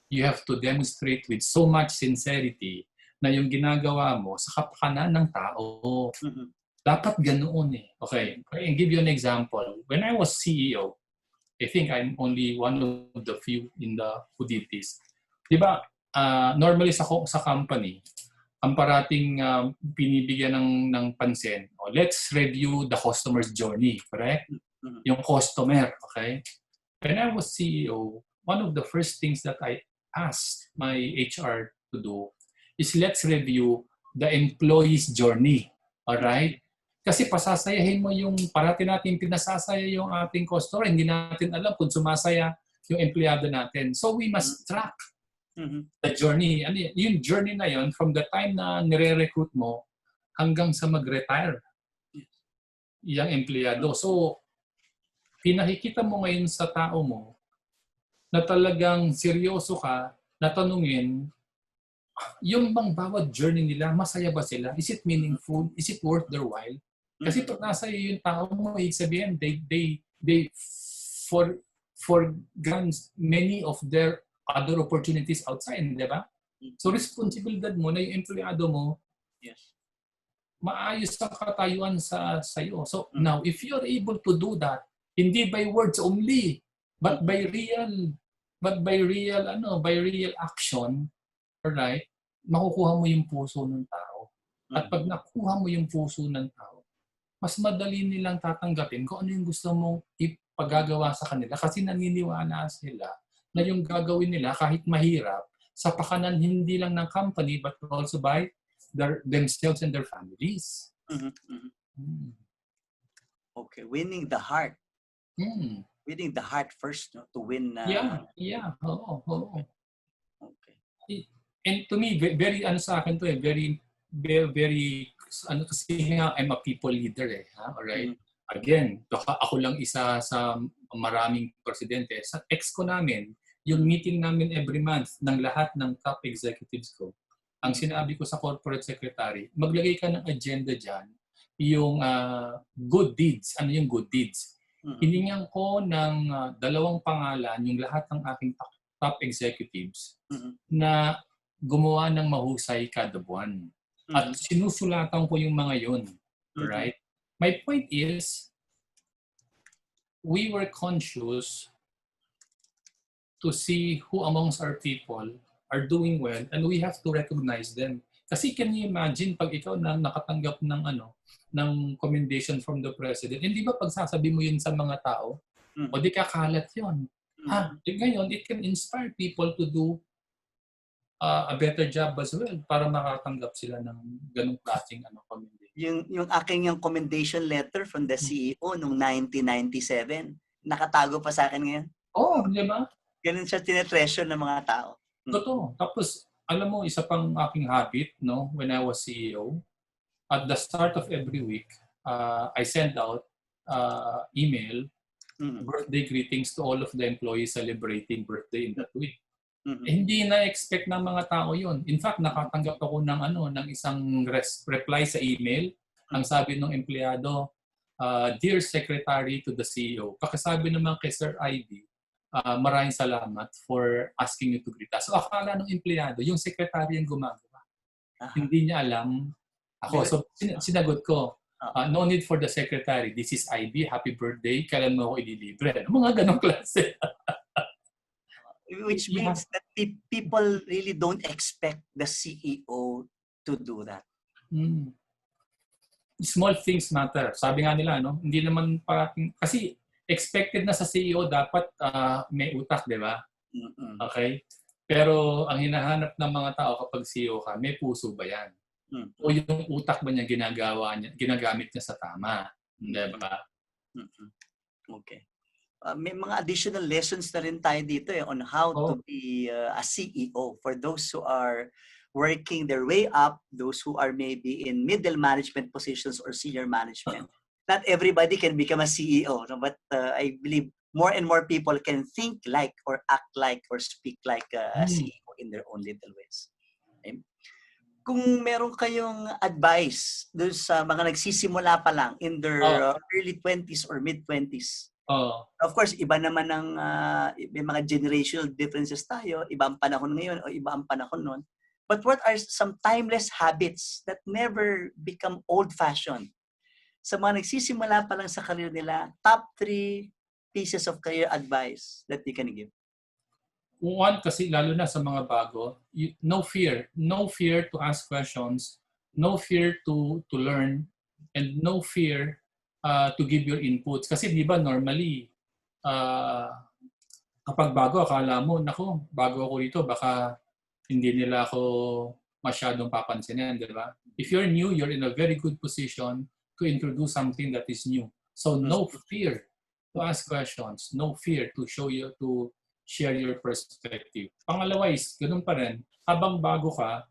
S2: you have to demonstrate with so much sincerity na yung ginagawa mo sa kapakanan ng tao. Dapat ganoon eh. Okay, I'll give you an example. When I was CEO, I think I'm only one of the few in the who did this. Diba, normally sa company, ang parating binibigyan ng pansin, let's review the customer's journey, correct? Yung customer, okay? When I was CEO, one of the first things that I asked my HR to do is let's review the employee's journey, alright? Kasi pasasayahin mo yung parati natin pinasasaya yung ating customer, hindi natin alam kung sumasaya yung empleyado natin. So we must track the journey. Ano yung journey na yon from the time na nire-recruit mo hanggang sa mag-retire yung empleyado. So pinakikita mo ngayon sa tao mo na talagang seryoso ka na tanungin yung bang bawat journey nila, masaya ba sila? Is it meaningful? Is it worth their while? Kasi pag nasa iyo yung tao mo, ibig sabihin, they forgone many of their other opportunities outside, di ba? So, responsibilidad mo na yung empleyado mo, maayos ang katayuan sa iyo. So, now, if you're able to do that, hindi by words only, but by real action, alright, makukuha mo yung puso ng tao. At pag nakuha mo yung puso ng tao, mas madali nilang tatanggapin kung ano yung gusto mong ipagagawa sa kanila kasi naniniwala sila na yung gagawin nila kahit mahirap sa pakanan hindi lang ng company but also by themselves and their families.
S1: Okay, winning the heart. Winning the heart first, no? To win.
S2: Oo.
S1: Okay.
S2: And to me, very sa akin to very kasi I'm a people leader alright? Again, ako lang isa sa maraming presidente. Sa ex ko namin, yung meeting namin every month ng lahat ng top executives ko, ang sinabi ko sa corporate secretary, maglagay ka ng agenda dyan, yung good deeds. Ano yung good deeds? Hiningan ko ng 2 pangalan yung lahat ng aking top executives na gumawa ng mahusay kada buwan. At sinusulatan ko yung mga yun. Right? My point is, we were conscious to see who amongst our people are doing well and we have to recognize them. Kasi can you imagine pag ikaw na nakatanggap ng commendation from the president, hindi ba pagsasabi mo yun sa mga tao? O di kakalat yun. Ngayon, it can inspire people to do a better job as well para makatanggap sila ng ganung klaseng commendation.
S1: Yung aking yung commendation letter from the CEO noong 1997, nakatago pa sa akin ngayon.
S2: Oh, di ba?
S1: Ganun siya tinetreasure ng mga tao.
S2: Totoo. Tapos, alam mo, isa pang aking habit, no, when I was CEO, at the start of every week, I send out email, birthday greetings to all of the employees celebrating birthday in that week. Hindi na-expect ng mga tao yun. In fact, nakatanggap ako ng isang reply sa email. Ang sabi ng empleyado, Dear Secretary to the CEO, pakisabi naman kay Sir Aibee, maraming salamat for asking you to greet us. So akala ng empleyado, yung secretary yung gumagawa. Hindi niya alam ako. So sinagot ko, no need for the secretary. This is Aibee. Happy birthday. Kailan mo ako ililibre? Mga ganong klase.
S1: Which means that people really don't expect the CEO to do that.
S2: Small things matter. Sabi nga nila, no? Hindi naman parating, kasi expected na sa CEO dapat may utak, di ba? Okay? Pero ang hinahanap ng mga tao kapag CEO ka, may puso ba yan? O yung utak ba niya ginagamit niya sa tama? Di ba?
S1: Okay. May mga additional lessons na rin tayo dito on how to be a CEO for those who are working their way up, those who are maybe in middle management positions or senior management. Not everybody can become a CEO, no? But I believe more and more people can think like or act like or speak like a CEO in their own little ways. Okay? Kung meron kayong advice doon sa mga nagsisimula pa lang in their early 20s or mid-20s, of course, iba naman ng may mga generational differences tayo, iba ang panahon ngayon o iba ang panahon noon. But what are some timeless habits that never become old-fashioned? Sa mga nagsisimula pa lang sa career nila, top 3 pieces of career advice that you can give.
S2: One, kasi lalo na sa mga bago, no fear. No fear to ask questions, no fear to learn, and no fear to give your inputs. Kasi di ba normally, kapag bago, akala mo, naku, bago ako dito, baka hindi nila ako masyadong papansinin, di ba? If you're new, you're in a very good position to introduce something that is new. So no fear to ask questions, no fear to share your perspective. Pangalawa is, ganun pa rin, habang bago ka,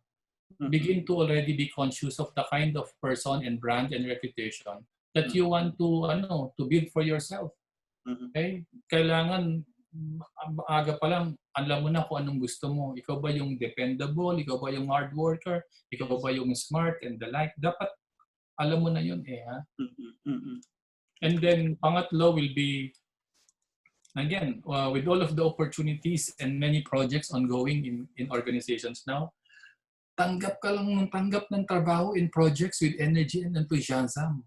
S2: begin to already be conscious of the kind of person and brand and reputation that you want to build for yourself. Okay? Kailangan aga pa lang, alam mo na kung anong gusto mo. Ikaw ba yung dependable? Ikaw ba yung hard worker? Ikaw ba yung smart and the like? Dapat alam mo na yun ha? And then, pangatlo will be, again, with all of the opportunities and many projects ongoing in organizations now, tanggap ka lang ng tanggap ng trabaho in projects with energy and enthusiasm.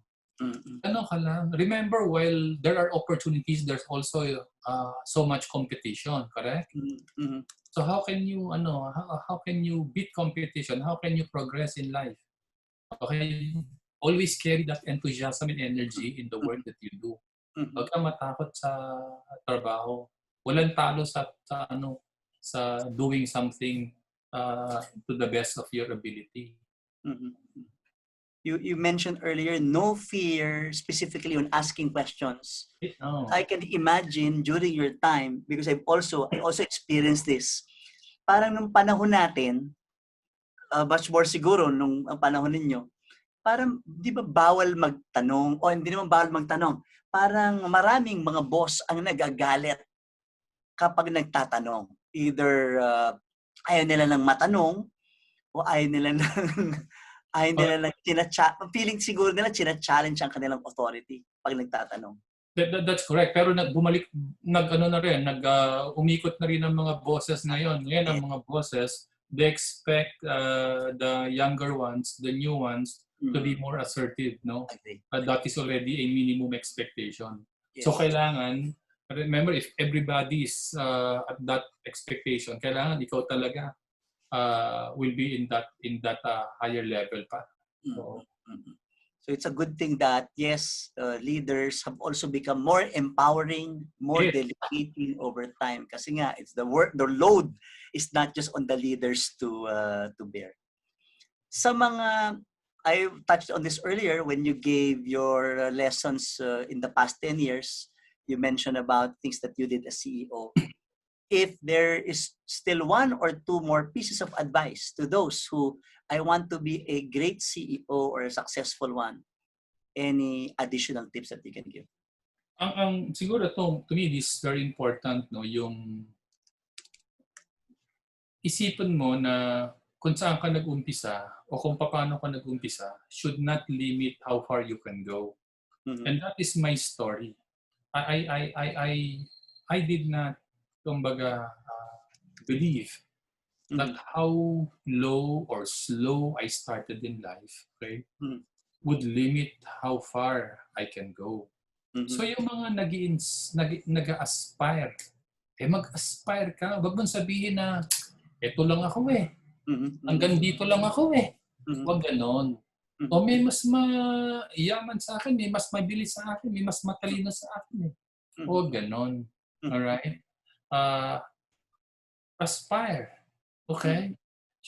S2: Ano ka lang. Remember, while there are opportunities, there's also so much competition, correct? So how can you how can you beat competition? How can you progress in life? Okay, always carry that enthusiasm and energy in the work that you do. Huwag kang matakot sa trabaho. Walang talo sa doing something to the best of your ability.
S1: You mentioned earlier, no fear specifically on asking questions. I can imagine during your time, because I also experienced this. Parang nung panahon natin, much more siguro nung panahon ninyo, parang di ba bawal magtanong o hindi naman bawal magtanong. Parang maraming mga boss ang nagagalit kapag nagtatanong. Either ayaw nila lang matanong o ayaw nila lang feeling siguro nila china-challenge ang kanilang authority pag nagtatanong.
S2: That's correct. Pero umikot na rin ang mga bosses ngayon. Ngayon ang mga bosses, they expect the younger ones, the new ones, to be more assertive, no? That is already a minimum expectation. Yes. So kailangan, remember, if everybody is at that expectation, kailangan ikaw talaga will be in that higher level pa.
S1: So it's a good thing that yes, leaders have also become more empowering, more delegating over time. Kasi nga, it's the load is not just on the leaders to bear. Sa mga, I touched on this earlier when you gave your lessons in the past 10 years. You mentioned about things that you did as CEO. If there is still one or two more pieces of advice to those who I want to be a great CEO or a successful one, any additional tips that you can give?
S2: Ang siguro to me, this is very important, no, yung isipin mo na kung saan ka nag-umpisa o kung paano ka nag-umpisa should not limit how far you can go.
S1: Mm-hmm.
S2: And that is my story. I did not, kumbaga, believe that how low or slow I started in life, okay, would limit how far I can go. So yung mga nag-aspire, mag-aspire ka. Wag mong sabihin na, eto lang ako eh. Hanggang dito lang ako eh. Wag ganon. O may mas mayaman sa akin, may mas mabilis sa akin, may mas matalino sa akin eh. Wag ganon. Alright? Aspire. Okay?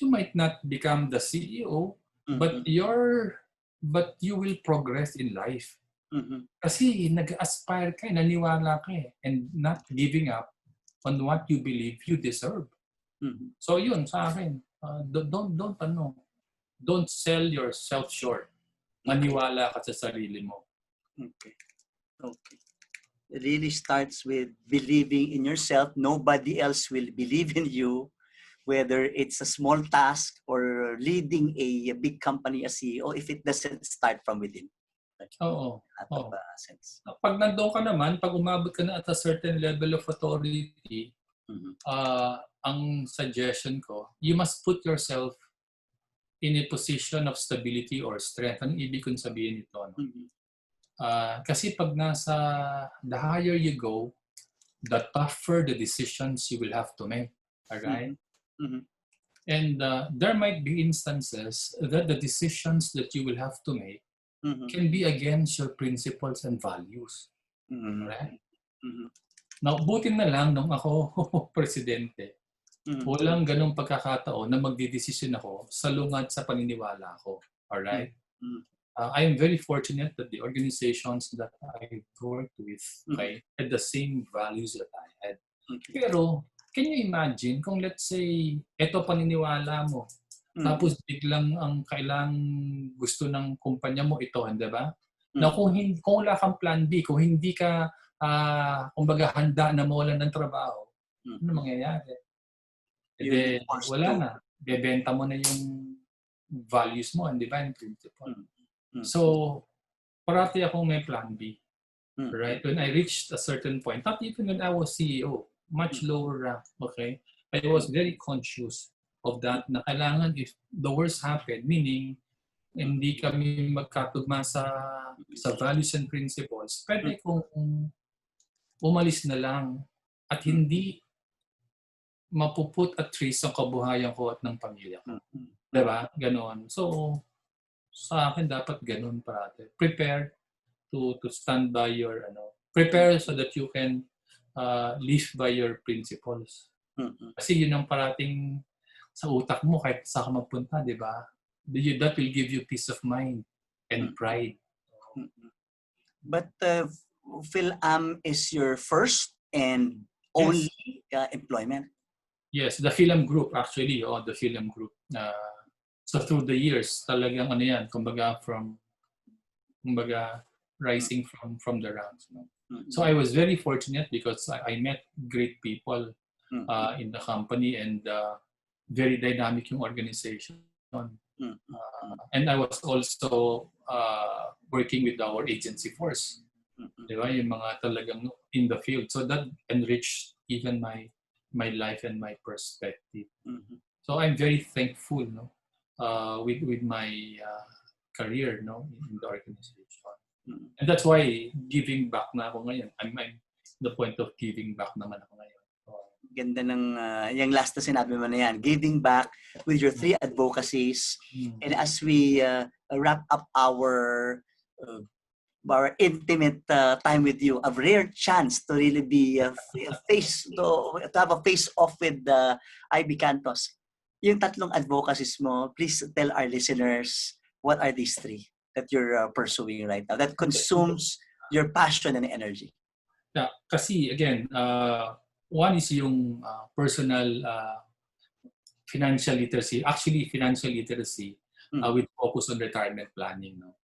S2: You might not become the CEO, but you will progress in life. Kasi nag-aspire ka, naniwala ka eh, and not giving up on what you believe you deserve. So yun sa akin, don't sell yourself short. Maniwala ka sa sarili mo.
S1: Okay. It really starts with believing in yourself. Nobody else will believe in you, whether it's a small task or leading a big company as CEO, if it doesn't start from within.
S2: Oo. Sense. Pag nandoon ka naman, pag umabot ka na at a certain level of authority, ang suggestion ko, you must put yourself in a position of stability or strength. Anong ibig kong sabihin ito? No? Kasi pag the higher you go, the tougher the decisions you will have to make. Alright? And there might be instances that the decisions that you will have to make can be against your principles and values. Right? Now, buti na lang nung ako presidente, walang ganong pagkakataon na magdidesisyon ako salungat sa paniniwala ko. Alright? I am very fortunate that the organizations that I worked with had the same values that I had. Pero, can you imagine kung let's say, eto paniniwala mo, tapos biglang ang gusto ng kumpanya mo ito, hindi ba? Na kung wala kang plan B, kung hindi ka kumbaga handa na mawalan ng trabaho, ano mangyayari? Ede, wala na. Bebenta mo na yung values mo, hindi ba? Yung principle. So, parati akong may plan B. Right? When I reached a certain point, not even when I was CEO, much lower rank, okay? I was very conscious of that na kailangan if the worst happened, meaning hindi kami magkatugma sa values and principles, pwede kong umalis na lang at hindi mapuput at risk ang kabuhayan ko at ng pamilya ko. Diba? Ganon. So, sa akin dapat ganon parate. Prepare to stand by your prepare so that you can live by your principles. Kasi yun ang parating sa utak mo kahit saan ka magpunta, di ba? That will give you peace of mind and pride.
S1: But Philam is your first and only employment?
S2: Yes, the Philam Group actually, the Philam Group. So through the years, talagang yan, kumbaga rising from the ranks. No? So I was very fortunate because I met great people in the company and very dynamic yung organization. And I was also working with our agency force. Diba? Yung mga talagang in the field. So that enriched even my life and my perspective. So I'm very thankful with my career in the organization. And that's why giving back na ako ngayon. I'm the point of giving back naman ako ngayon.
S1: Ganda ng yung last na sinabi mo na yan. Giving back with your 3 advocacies. And as we wrap up our intimate time with you, a rare chance to really be to have a face-off with Aibee Cantos. Yung 3 advocacies mo, please tell our listeners what are these 3 that you're pursuing right now that consumes your passion and energy.
S2: Yeah, kasi again, one is yung personal financial literacy. Actually, financial literacy with focus on retirement planning. No?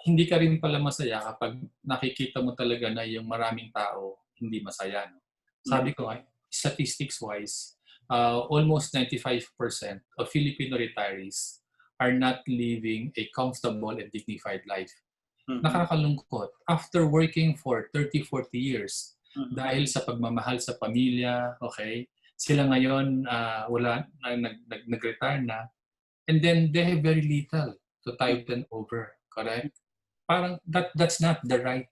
S2: Hindi ka rin pala masaya kapag nakikita mo talaga na yung maraming tao hindi masaya. No? Sabi ko nga, statistics-wise, almost 95% of Filipino retirees are not living a comfortable and dignified life. Nakakalungkot. After working for 30, 40 years, dahil sa pagmamahal sa pamilya, okay, sila ngayon nag-retire na, and then they have very little to tide them over, correct? Parang that's not the right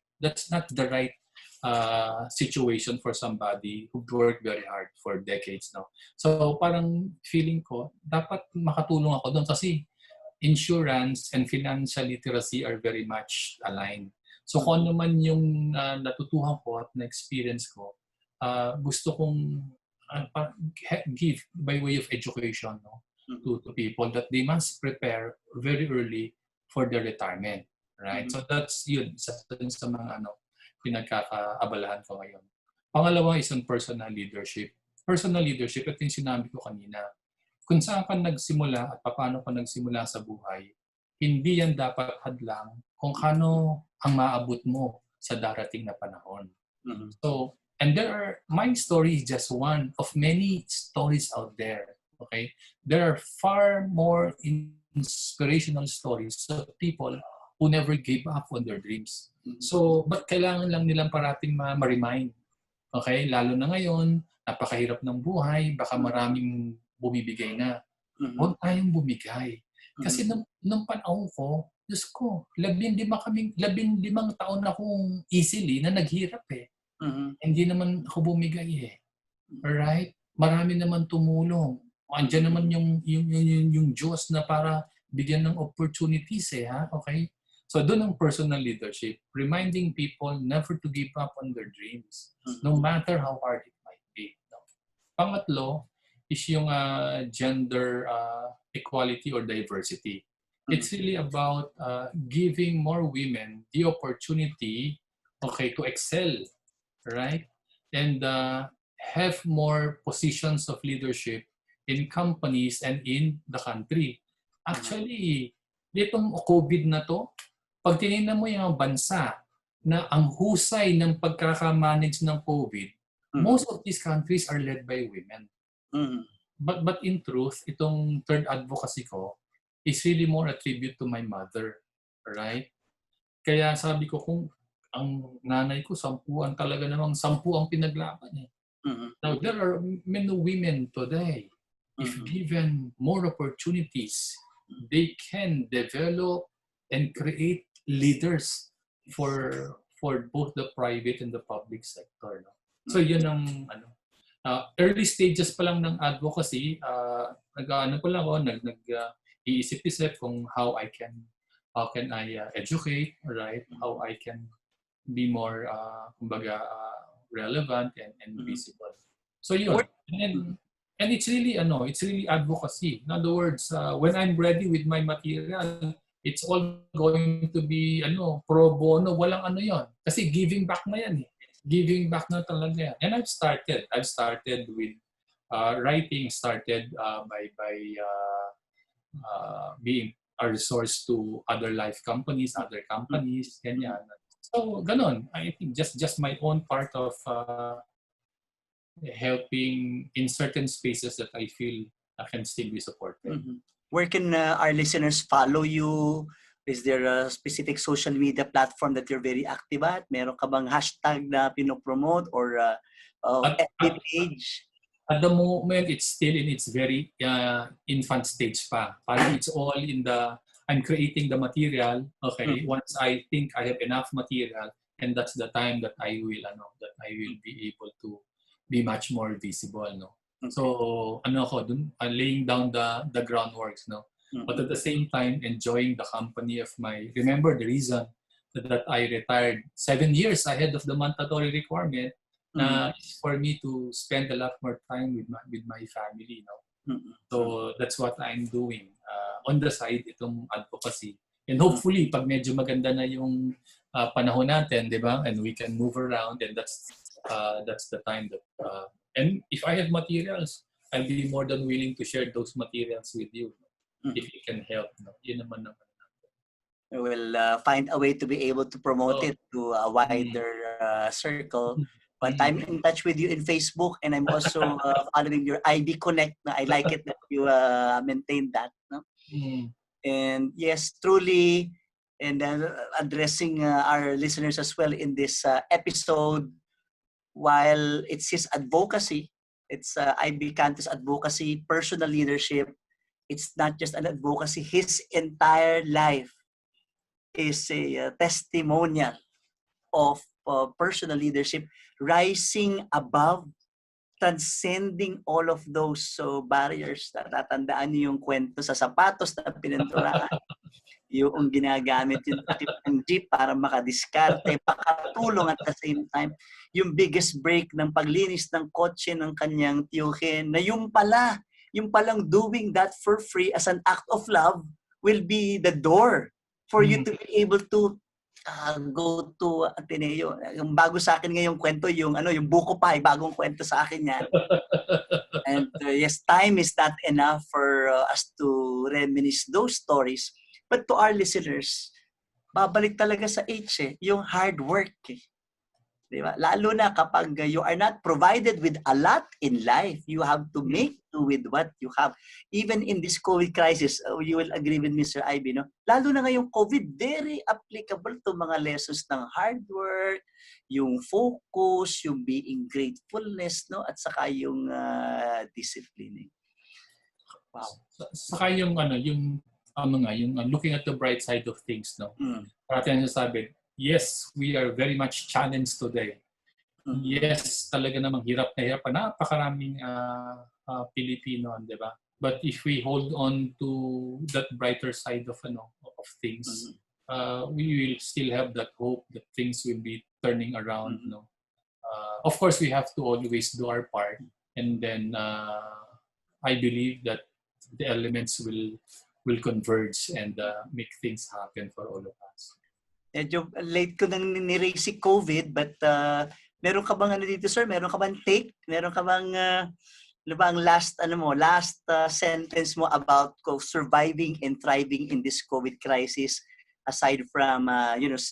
S2: situation for somebody who worked very hard for decades now. So parang feeling ko dapat makatulong ako doon kasi insurance and financial literacy are very much aligned. So kung ano man yung natutuhan ko at na-experience ko, gusto kong give by way of education, no, to people that they must prepare very early for their retirement. Right? So that's yun, isa sa mga pinagkakaabalahan ko ngayon. Pangalawa is on personal leadership. Personal leadership, ito yung sinabi ko kanina. Kung saan ka nagsimula at paano ka nagsimula sa buhay, hindi yan dapat hadlang kung kano ang maabot mo sa darating na panahon. So, and my story is just one of many stories out there. Okay? There are far more inspirational stories of people who never gave up on their dreams. So, but kailangan lang nilang parating ma-remind. Okay? Lalo na ngayon, napakahirap ng buhay, baka maraming bumibigay na. Huwag tayong bumigay. Kasi nung panahon ko, Diyos ko, 15 taon akong easily na naghirap eh. Hindi naman ako bumigay eh. Alright? Marami naman tumulong. Andiyan naman yung Diyos na para bigyan ng opportunities eh. Ha? Okay? So doon ang personal leadership. Reminding people never to give up on their dreams. No matter how hard it might be. No? Pangatlo is yung gender equality or diversity. It's really about giving more women the opportunity, okay, to excel, right? And have more positions of leadership in companies and in the country. Actually, ditong COVID na to, pag tinignan mo yung bansa na ang husay ng pagkakamanage ng COVID, most of these countries are led by women. But in truth, itong third advocacy ko is really more a tribute to my mother, right? Kaya sabi ko kung ang nanay ko, 10 ang pinaglaban eh. Now, there are many women today. If given more opportunities, they can develop and create leaders for both the private and the public sector. No? So yun ang early stages pa lang ng advocacy, iisip-isip kung how can I educate, right? How I can be more relevant and visible. So yun. And it's really advocacy. In other words, when I'm ready with my material, it's all going to be pro bono, walang yon. Kasi giving back na yan eh. Giving back na talaga yan. And I've started with writing, by being a resource to other life companies, other companies, ganyan. So, ganon. I think just my own part of helping in certain spaces that I feel I can still be supported.
S1: Where can our listeners follow you? Is there a specific social media platform that you're very active at? Meron ka bang hashtag na pinopromote or FB page?
S2: At the moment, it's still in its very infant stage pa. Parang it's all I'm creating the material. Okay, once I think I have enough material, and that's the time that I will be able to be much more visible, no. Okay. So laying down the groundworks, no. But at the same time, enjoying the company of remember the reason that I retired 7 years ahead of the mandatory requirement is for me to spend a lot more time with my family, no. So that's what I'm doing on the side, itong advocacy. And hopefully, pag medyo maganda na yung panahon natin, di ba? And we can move around, and that's the time that and if I have materials, I'll be more than willing to share those materials with you if you can help. No? Yun naman naman.
S1: We will find a way to be able to promote it to a wider circle. But I'm in touch with you in Facebook, and I'm also following your Aibee Connect. I like it that you maintain that. No? And yes, truly, and addressing our listeners as well in this episode, while it's his advocacy, it's Aibee Cantos advocacy, personal leadership, it's not just an advocacy, his entire life is a testimonial of personal leadership, rising above, transcending all of those barriers. Natatandaan niyo yung kwento sa sapatos na pininturahan, yung ginagamit yung takip ng jeep para makadiskarte, makatulong at the same time, yung biggest break ng paglinis ng kotse ng kanyang tiyuhin, na yung palang doing that for free as an act of love will be the door for you to be able to go to Ateneo. Yung bago sa akin ngayong kwento, yung buko pa, bagong kwento sa akin yan. And yes, time is not enough for us to reminisce those stories. But to our listeners, babalik talaga sa H yung hard work. Diba? Lalo na kapag you are not provided with a lot in life, you have to make do with what you have. Even in this COVID crisis, you will agree with Mr. Aibee, no? Lalo na ngayong COVID, very applicable to mga lessons ng hard work, yung focus, yung being gratefulness, no? At saka yung discipline.
S2: Wow. Saka yung looking at the bright side of things, no? Parati ang sabi, yes, we are very much challenged today. Yes, talaga namang hirap na hirap. Napakaraming Pilipino, di ba? But if we hold on to that brighter side of things, we will still have that hope that things will be turning around. No? Of course, we have to always do our part, and then I believe that the elements will converge and make things happen for all of us.
S1: Medyo late ko nang niraise si COVID, but meron ka bang dito, sir? Meron ka bang take? Meron ka bang ang last sentence mo about surviving and thriving in this COVID crisis, aside from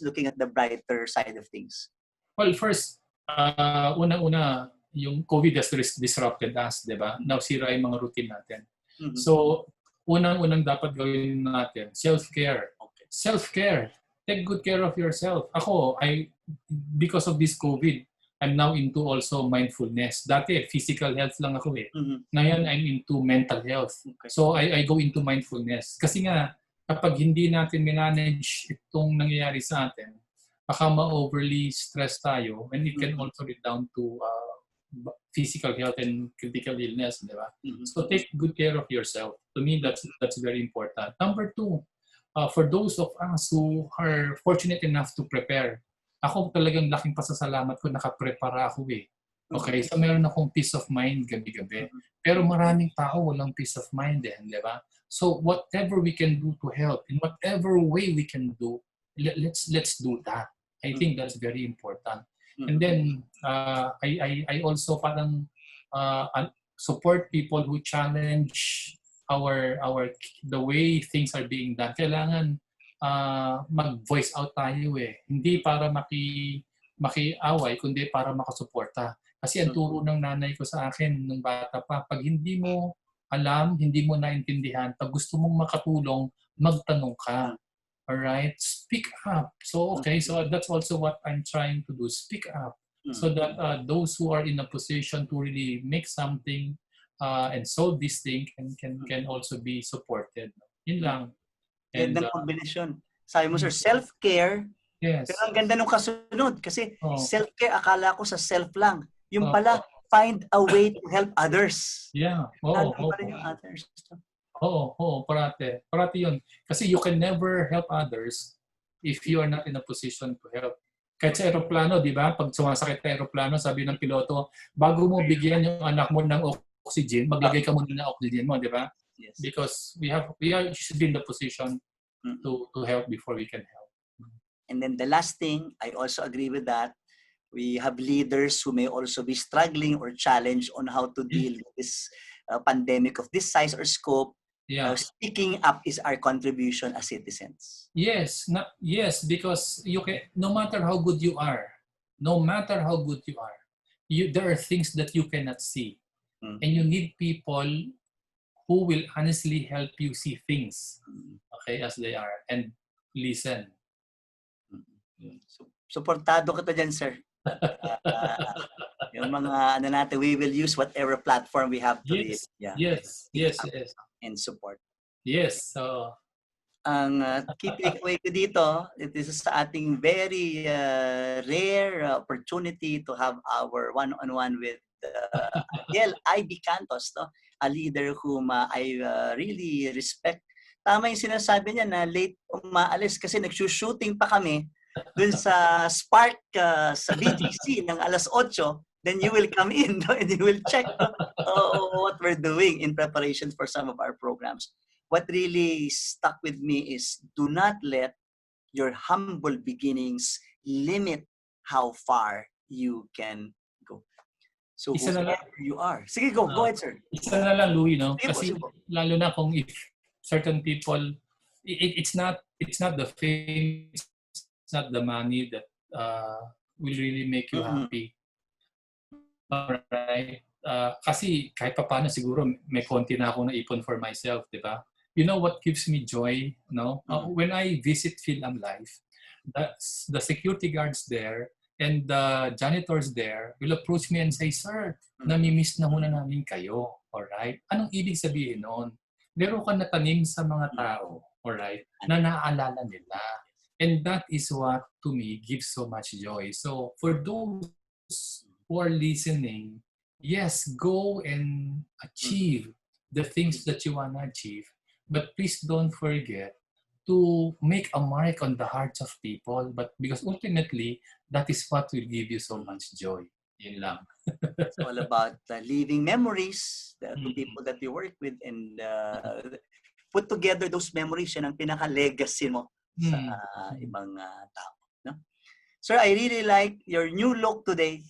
S1: looking at the brighter side of things?
S2: Well, first, una-una, yung COVID has disrupted us, di ba? Nasira yung mga routine natin. So, unang-unang dapat gawin natin, self-care.
S1: Okay.
S2: Self-care. Take good care of yourself. Ako, because of this COVID, I'm now into also mindfulness. Dati, physical health lang ako eh. Ngayon, I'm into mental health. Okay. So, I go into mindfulness. Kasi nga, kapag hindi natin manage itong nangyayari sa atin, baka ma-overly stress tayo, and it can also lead down to physical health and critical illness, di ba? So, take good care of yourself. To me, that's very important. Number 2, for those of us who are fortunate enough to prepare, ako talagang laking pasasalamat ko, nakaprepara ako eh. Okay? So meron akong peace of mind gabi-gabi. Pero maraming tao walang peace of mind eh, di ba? So whatever we can do to help, in whatever way we can do, let's do that. I think that's very important. And then, I also parang support people who challenge the way things are being done. Kailangan mag-voice out tayo eh. Hindi para makiaway, kundi para makasuporta. Kasi ang turo ng nanay ko sa akin nung bata pa, pag hindi mo alam, hindi mo naintindihan, pag gusto mong makatulong, magtanong ka. Alright? Speak up. So, okay. So, that's also what I'm trying to do. Speak up. So that those who are in a position to really make something and solve this thing can also be supported. Yun lang.
S1: And ang kombinasyon. Sabi mo, sir, self-care.
S2: Yes.
S1: Pero ang ganda nung kasunod. Kasi self-care, akala ko sa self lang. Yung pala, find a way to help others.
S2: Yeah.
S1: Yung others.
S2: Oo, parati. Parati yun. Kasi you can never help others if you are not in a position to help. Kahit sa aeroplano, di ba? Pag sumasakit na aeroplano, sabi ng piloto, bago mo bigyan yung anak mo ng oxygen, maglagay ka muna ng oxygen mo, di ba?
S1: Yes.
S2: Because we should be in the position to help before we can help.
S1: And then the last thing, I also agree with that. We have leaders who may also be struggling or challenged on how to deal with this pandemic of this size or scope.
S2: Yeah.
S1: Speaking up is our contribution as citizens.
S2: Yes, yes, because you can, no matter how good you are, no matter how good you are, there are things that you cannot see.
S1: Mm.
S2: And you need people who will honestly help you see things, okay, as they are, and listen.
S1: Suportado kita dyan, sir. Yung mga ano natin, we will use whatever platform we have to
S2: Yes,
S1: yeah,
S2: yes, yes, yes.
S1: and support.
S2: Yes.
S1: Ang key takeaway ko dito, this is sa ating very rare opportunity to have our one-on-one with Ariel, Aibee Cantos, no? A leader whom I really respect. Tama yung sinasabi niya na late umaalis kasi nagsushooting pa kami dun sa Spark sa BGC ng alas 8, then you will come in, no? And you will check what we're doing in preparation for some of our programs. What really stuck with me is do not let your humble beginnings limit how far you can go. So whoever you are. Sige, go ahead, sir.
S2: Isa na lang, Louie, no?
S1: Sige
S2: Kasi
S1: po.
S2: lalo na kung if certain people, it's not the fame, it's not the money that will really make you happy. Alright? Kasi kahit pa paano siguro may konti na akong naipon for myself, di ba? You know what gives me joy, no? When I visit Philam Life, the security guards there and the janitors there will approach me and say, "Sir, nami-miss na muna namin kayo." Alright? Anong ibig sabihin noon? Meron ka natanim sa mga tao, alright, na naaalala nila. And that is what, to me, gives so much joy. So, for those who are listening, yes, go and achieve the things that you want to achieve. But please don't forget to make a mark on the hearts of people. But because ultimately, that is what will give you so much joy. Yun lang.
S1: It's all about leaving memories to people that you work with and put together those memories. Yan ang pinaka-legacy mo sa ibang tao. No? Sir, I really like your new look today.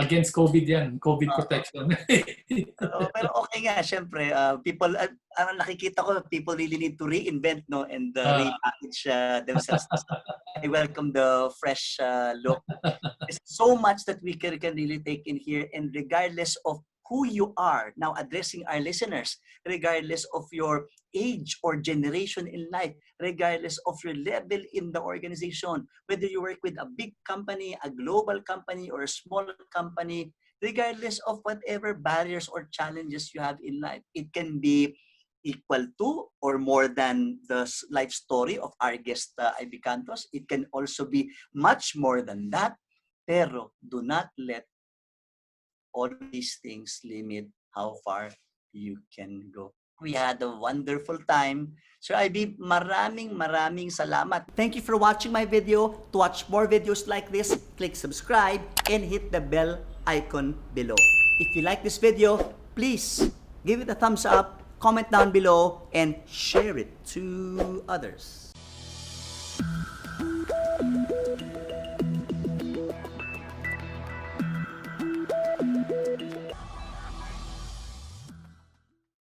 S2: Against COVID yan. COVID protection.
S1: Pero okay nga, syempre, people, nakikita ko, people really need to reinvent, no, and repackage themselves. I welcome the fresh look. There's so much that we can really take in here, and regardless of who you are, now addressing our listeners, regardless of your age or generation in life, regardless of your level in the organization, whether you work with a big company, a global company, or a small company, regardless of whatever barriers or challenges you have in life, it can be equal to or more than the life story of our guest, Aibee Cantos. It can also be much more than that, pero do not let all these things limit how far you can go. We had a wonderful time. Sir Aibee, maraming salamat. Thank you for watching my video. To watch more videos like this, click subscribe and hit the bell icon below. If you like this video, please give it a thumbs up, comment down below, and share it to others.